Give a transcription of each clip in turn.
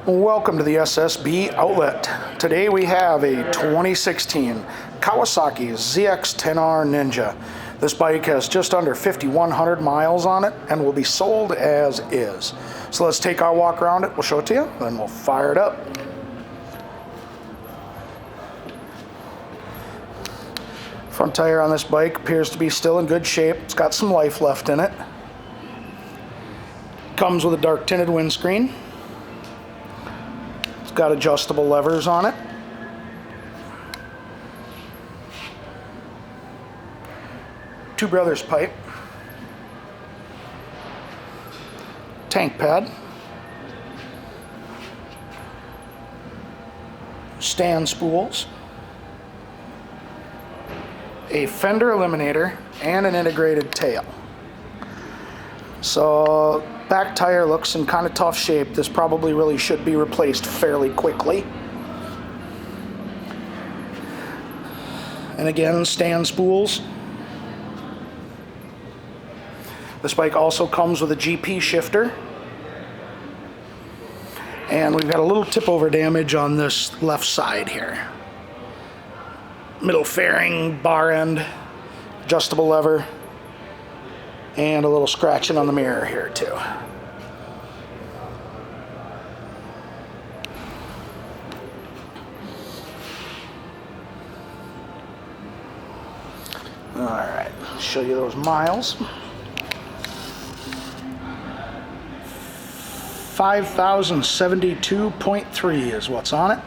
Welcome to the SSB Outlet. Today we have a 2016 Kawasaki ZX 10R Ninja. This bike has just under 5,100 miles on it and will be sold as is. So let's take our walk around it, we'll show it to you, then we'll fire it up. Front tire on this bike appears to be still in good shape. It's got some life left in it. Comes with a dark tinted windscreen. Got adjustable levers on it. Two brothers pipe. Tank pad. Stand spools. A fender eliminator and an integrated tail. So back tire looks in kind of tough shape. This probably really should be replaced fairly quickly. And again, stand spools. This bike also comes with a GP shifter. And we've got a little tip over damage on this left side here. Middle fairing, bar end, adjustable lever, and a little scratching on the mirror here too. All right, show you those miles. 5,072.3 is what's on it.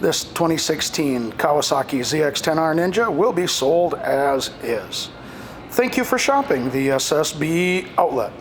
This 2016 Kawasaki ZX 10R Ninja will be sold as is. Thank you for shopping the SSB Outlet.